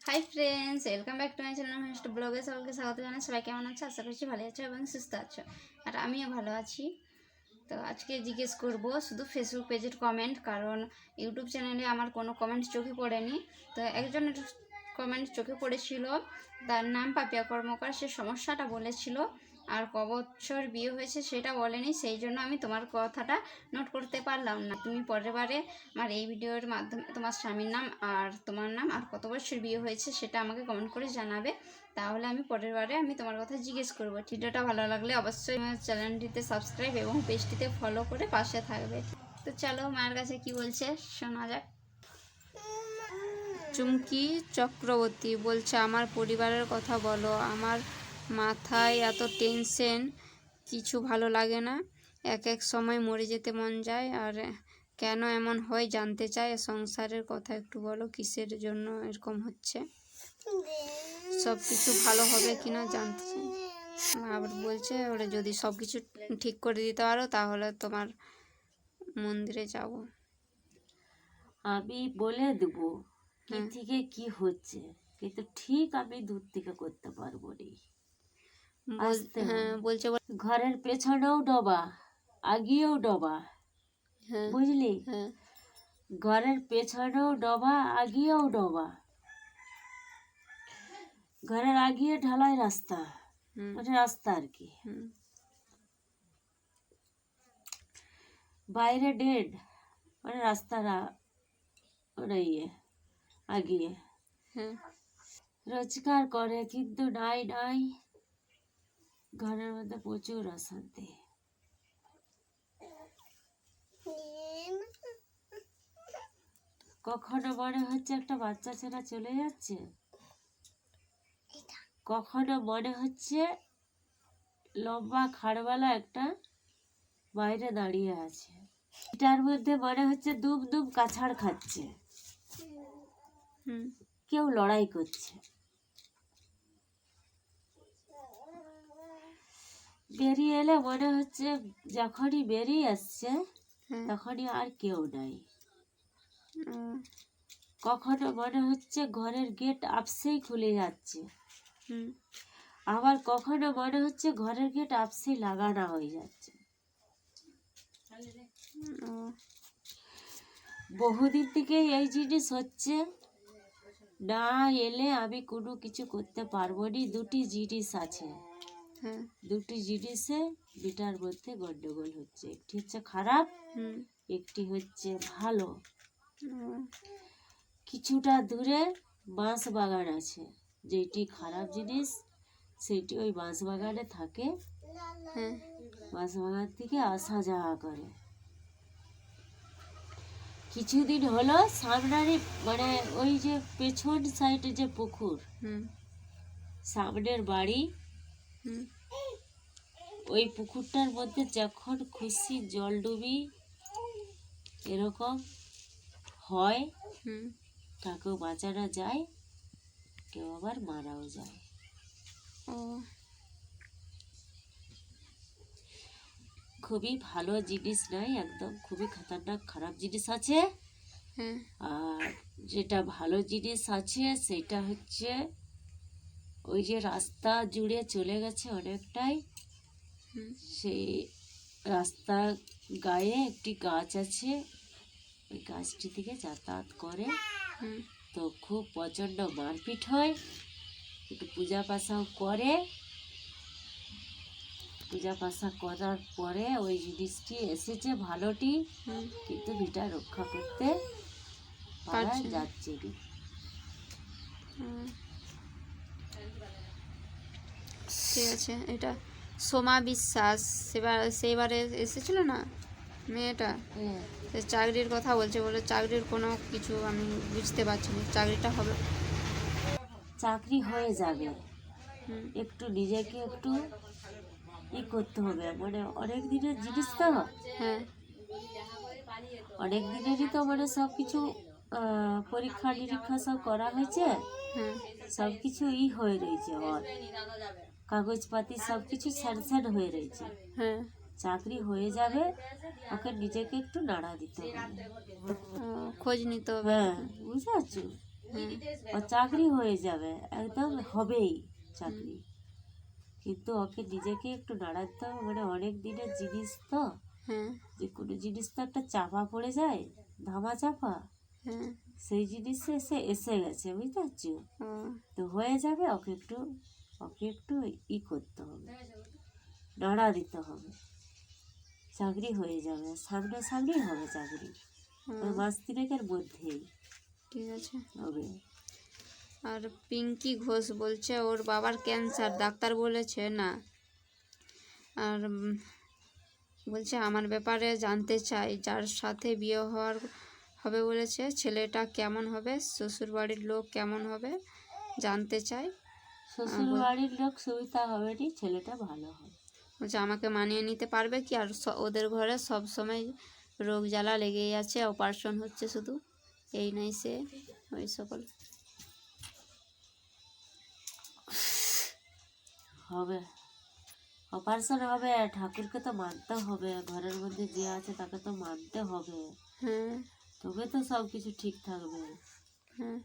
Hi friends, welcome back to my channel mister ব্লগে সকলকে স্বাগত জানাই। সবাই কেমন আছো? আশা করছি ভালো আছো এবং সুস্থ আছো, আর আমিও ভালো আছি। তো আজকে জিজ্ঞেস করব শুধু ফেসবুক পেজের কমেন্ট, কারণ ইউটিউব চ্যানেলে আমার কোনো কমেন্ট চোখে পড়েনি। তো একজনের কমেন্ট চোখে পড়েছিল, তার নাম পাপিয়া কর্মকার। সে সমস্যাটা বলেছিল, আর ক বছর বিয়ে হয়েছে সেটা বলেনি, সেই জন্য আমি তোমার কথাটা নোট করতে পারলাম না। তুমি পরের বারে আমার এই ভিডিওর মাধ্যমে তোমার স্বামীর নাম আর তোমার নাম আর কত বছর বিয়ে হয়েছে সেটা আমাকে কমেন্ট করে জানাবে, তাহলে আমি পরের বারে আমি তোমার কথা জিজ্ঞেস করবো। ভিডিওটা ভালো লাগলে অবশ্যই আমার চ্যানেলটিতে সাবস্ক্রাইব এবং পেজটিতে ফলো করে পাশে থাকবে। তো চলো মায়ের কাছে কি বলছে শোনা যাক। চুমকি চক্রবর্তী বলছে, আমার পরিবারের কথা বলো, আমার মাথায় এত টেনশন, কিছু ভালো লাগে না, এক এক সময় মরে যেতে মন যায়, আর কেন এমন হয় জানতে চাই। সংসারের কথা একটু বলো, কিসের জন্য এরকম হচ্ছে, সব কিছু ভালো হবে কিনা জানতে চাই। আবার বলছে ওরা যদি সব কিছু ঠিক করে দিতে পারো তাহলে তোমার মন্দিরে যাব। আমি বলে দেব কি থেকে কি হচ্ছে, কিন্তু ঠিক আমি দূর থেকে করতে পারবো না। হ্যাঁ বলছে, ঘরের পেছনেও ডবা, আগিয়েও ডবা, হ্যাঁ বুঝলি? হ্যাঁ ঘরের পেছনেও ডবা, আগিয়েও ডবা। ঘরের আগিয়ে ঢালাই রাস্তা, মানে রাস্তা আর কি, বাইরে ডেড, মানে রাস্তাটা মানে ইয়ে আগিয়ে। রোজগার করে কিন্তু নাই নাই, ঘরের মধ্যে প্রচুর অশান্তি। কখনো মনে হচ্ছে একটা বাচ্চা ছেলে চলে যাচ্ছে, কখনো মনে হচ্ছে লম্বা খাড়বালা একটা বাইরে দাঁড়িয়ে আছে, এটার মধ্যে মনে হচ্ছে দুম দুম কাছাড় খাচ্ছে, কেউ লড়াই করছে। বেরিয়ে এলে মনে হচ্ছে যখনই বেরিয়ে আসছে তখনই আর কেউ নাই। কখনো মনে হচ্ছে ঘরের গেট আপসেই খুলে যাচ্ছে, আবার কখনো মনে হচ্ছে ঘরের গেট আপসেই লাগানো হয়ে যাচ্ছে। বহুদিন থেকে এই জিনিস হচ্ছে, না এলে আমি কোনো কিছু করতে পারবো না। দুটি জিনিস আছে, দুটি জিনিসে দুটার মধ্যে গন্ডগোল হচ্ছে, একটি হচ্ছে খারাপ, একটি হচ্ছে ভালো। কিছুটা দূরে বাঁশ বাগান আছে, যেটি খারাপ জিনিস সেটি ওই বাঁশ বাগানে থাকে, বাঁশ বাগান থেকে আসা যাওয়া করে। কিছুদিন হলো সামনারি মানে ওই যে পেছন সাইডে যে পুকুর, সামনের বাড়ি, ওই পুকুরটার মধ্যে যখন খুশি জলডুবি এরকম হয়, কাকেও বাঁচানো যায়, কেউ আবার মারাও যায়। খুবই ভালো জিনিস নাই, একদম খুবই খতরনাক খারাপ জিনিস আছে। আর যেটা ভালো জিনিস আছে সেটা হচ্ছে ওই যে রাস্তা জুড়ে চলে গেছে অনেকটাই, সেই রাস্তা গায়ে একটি গাছ আছে, ওই গাছটি থেকে যাতায়াত করে, তো খুব প্রচণ্ড মারপিট হয়, একটু পূজা পাশাও করে। পূজা পাশা করার পরে ওই জিনিসটি এসেছে ভালোটি, কিন্তু ভিটা রক্ষা করতে পারা যাচ্ছে না। ঠিক আছে, এটা সোমা বিশ্বাস সেবারে এসেছিল না মেয়েটা, চাকরির কথা বলছে, বলে চাকরির কোনো কিছু আমি বুঝতে পারছি না, চাকরিটা হবে? চাকরি হয়ে যাবে, একটু নিজেকে একটু করতে হবে, মানে অনেক দিনের জিনিস তো, অনেক দিনেরই তো, মানে সব কিছু পরীক্ষা নিরীক্ষা সব করা হয়েছে, সব কিছু হয়ে রয়েছে, ওর কাগজপাতি সব কিছু স্যাংশন হয়ে রয়েছে, চাকরি হয়ে যাবে, ওকে নিজেকে একটু নাড়া দিতে হবে, খোঁজ নিতে হবে। বুঝতে পারছো? হ্যাঁ ও চাকরি হয়ে যাবে, একদম হবেই চাকরি। কিন্তু ওকে নিজেকে একটু নাড়াতে হবে, মানে অনেক দিনের জিনিস তো, হ্যাঁ যে কোনো জিনিস তো একটা চাপা পড়ে যায়, ধামা চাপা, হ্যাঁ সেই জিনিসে এসে এসে গেছে, বুঝতে পারছো? ও তো হয়ে যাবে, ওকে একটু করতে হবে, নাড়া দিতে হবে, চাকরি হয়ে যাবে, সামনাসামনি হবে চাকরি, ওই মাস তিনেকের মধ্যেই ঠিক আছে। হবে। আর পিঙ্কি ঘোষ বলছে ওর বাবার ক্যান্সার, ডাক্তার বলেছে না। আর বলছে আমার ব্যাপারে জানতে চাই, যার সাথে বিয়ে হবে বলেছে, ছেলেটা কেমন হবে, শ্বশুর বাড়ির লোক কেমন হবে জানতে চাই। শ্বশুর বাড়ির লোক সুবিধা হবে নি, ছেলেটা ভালো হবে। বলছে আমাকে মানিয়ে নিতে পারবে কি? আর ওদের ঘরে সব সময় রোগ জ্বালা লেগেই আছে, অপারেশন হচ্ছে শুধু, এই নাই সে ওই সকল। হবে, অপারেশন হবে, ঠাকুরকে তো মানতে হবে, ঘরের মধ্যে যে আছে তাকে তো মানতে হবে, হ্যাঁ তবে তো সব কিছু ঠিক থাকবে। হ্যাঁ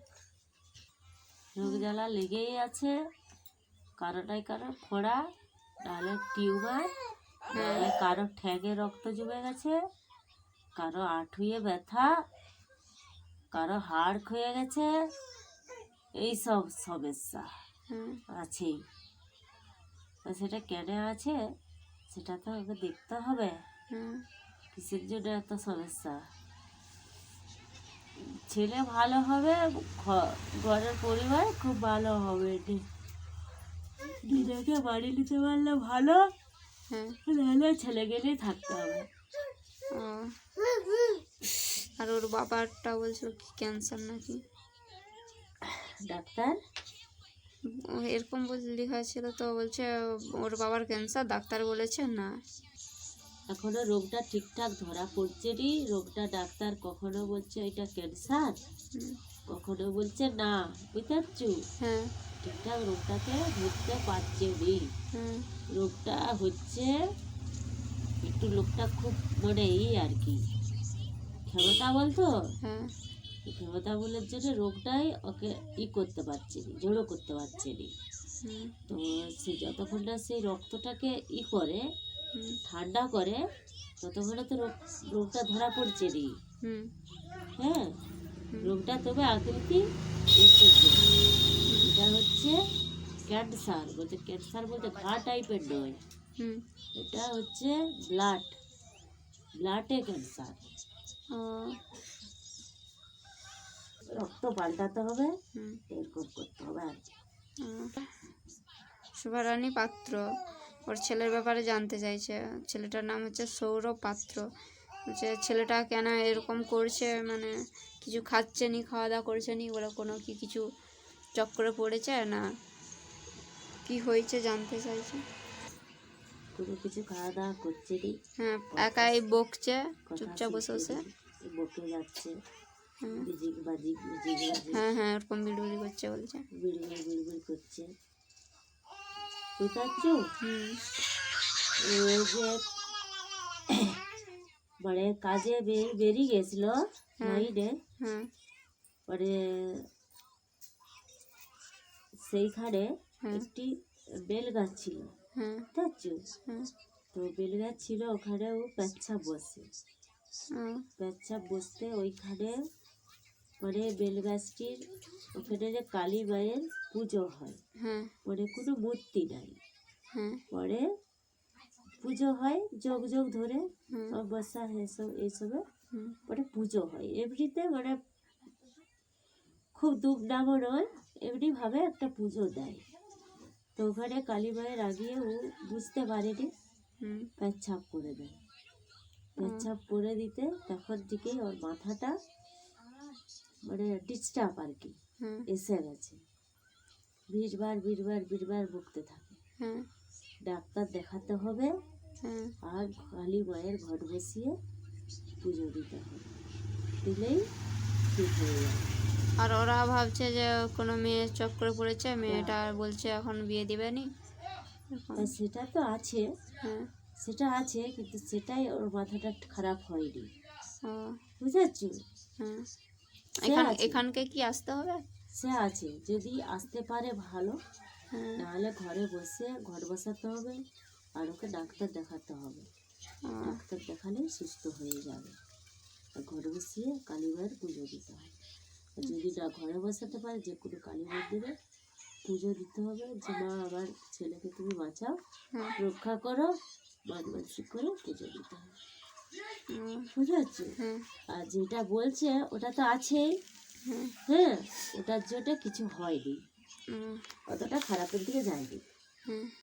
রোগ জ্বালা লেগেই আছে, কারোটাই কারো ফোড়া, নাহলে টিউমার, নাহলে কারো ঠ্যাঙে রক্ত জমে গেছে, কারো আঁঠুয়ে ব্যথা, কারো হাড় ক্ষয়ে গেছে, এই সব সমস্যা হ্যাঁ আছেই। তো সেটা কেন আছে সেটা তো আগে দেখতে হবে, হ্যাঁ কিসের জন্য এত সমস্যা। ছেলে ভালো হবে, ঘরের পরিবার খুব ভালো হবে, নিজেকে বাড়ি নিতে পারলে ভালো, হ্যাঁ নাহলে ছেলে গেলেই থাকতে হবে। ও, আর ওর বাবারটা বলছিল কি ক্যান্সার নাকি, ডাক্তার এরকম লেখা হয়েছিল, তো বলছে ওর বাবার ক্যান্সার, ডাক্তার বলেছে না। এখনো রোগটা ঠিকঠাক ধরা পড়ছে নি, রোগটা ডাক্তার কখনো বলছে এটা ক্যান্সার, হুম, কখনো বলছে না, বুঝতে পারছো? হ্যাঁ ঠিকঠাক রোগটাকে ধরতে পারছে নি। হ্যাঁ রোগটা হচ্ছে একটু, লোকটা খুব মানে আর কি ক্ষমতা বলতো, হ্যাঁ ক্ষমতা বলের জন্য রোগটাই ওকে করতে পারছে নি, জড়ো করতে পারছে নি। হুম তো সে যতক্ষণ না সেই রক্তটাকে করে, হুম ঠান্ডা করে, ততক্ষণে তো রোগটা ধরা পড়ছে নি। হুম হ্যাঁ, হুম রোগটা তবে আকৃতি এসেছে, এটা হচ্ছে ক্যান্সার, বলতে ক্যান্সার বলতে ঘা টাইপের নয়, হুম এটা হচ্ছে ব্লাডে ক্যান্সার। ও রক্ত পাল্টাতে হবে, হুম এরকম করতে হবে আর কি। ও। শুভারানী পাত্র ওর ছেলের ব্যাপারে জানতে চাইছে, ছেলেটার নাম হচ্ছে সৌরভ পাত্র। বলছে ছেলেটা কেন এরকম করছে, মানে কিছু খাচ্ছে নি, খাওয়া দাওয়া করছে নি, বলে কোনো কিছু চক্করে পড়েছে না কি হয়েছে জানতে চাইছে। কোনো কিছু খাওয়া দাওয়া করছে নি, হ্যাঁ একাই বকছে কথা চুপচাপ বসে বসে। বকে যাচ্ছে, হ্যাঁ মিজিক বাজিক হ্যাঁ হ্যাঁ ওরকম বিড়বিড়ি করছে বলছে। বিড়বিড় করছে, বুঝতে পারছো? হুম ওই যে মানে কাজে বেরিয়ে গেছিল লাইনে, হ্যাঁ মানে সেইখানে হ্যাঁ একটি বেল গাছ ছিল, হ্যাঁ বুঝতে পারছো? হ্যাঁ তো বেল গাছ ছিল, ওখানে ও পেচ্ছাপ বসে, পেচ্ছাপ বসতে ওইখানে মানে বেল গাছটির ওখানে যে কালী মায়ের পুজো হয়, হ্যাঁ মানে কোনো মূর্তি নাই, হ্যাঁ পরে পুজো হয় যোগ যোগ ধরে, হুম অমাবস্যা এইসবে হুম পরে পুজো হয়, এমনিতে মানে খুব ধুমধামও নয়, এমনিভাবে একটা পুজো দেয়। তো ওখানে কালী মায়ের আগিয়ে ও বুঝতে পারেনি, হুম পেচ্ছাপ করে দেয়, পেচ্ছাপ করে দিতে তখন থেকেই ওর মাথাটা মানে ডিস্টার্ব আর কি হুম এসে গেছে, বিড়বার বকতে থাকে, হ্যাঁ ডাক্তার দেখাতে হবে, হ্যাঁ আর কালী মায়ের ঘট বসিয়ে পুজো দিতে হবে, দিলেই ঠিক হয়ে যাবে। আর ওরা ভাবছে যে কোনো মেয়ে চক্করে পড়েছে, মেয়েটা বলছে এখন বিয়ে দিবে নি এরকম। আর সেটা তো আছে, হ্যাঁ সেটা আছে, কিন্তু সেটাই ওর মাথাটা খারাপ হয়নি, ও বুঝতে পারছো? হ্যাঁ সে আছে, এখানকে কি আসতে হবে? সে আছে, যদি আসতে পারে ভালো, হ্যাঁ। নাহলে ঘর বসাতে হবে, আর ওকে ডাক্তার দেখাতে হবে। ডাক্তার দেখালে সুস্থ হয়ে যাবে। আর ঘরে বসিয়ে কালী মায়ের পুজো দিতে হবে। আর যদি না ঘরে বসাতে পারে, যে কোনো কালী মন্দিরে পুজো দিতে হবে, যে মা আমার ছেলেকে তুমি বাঁচাও, রক্ষা করো, মানসিক করে পুজো দিতে হবে। বুঝতে পারছো? আর যেটা বলছে ওটা তো আছেই, হ্যাঁ, ওটার জন্য কিছু হয়নি, অতটা খারাপের দিকে যায়নি।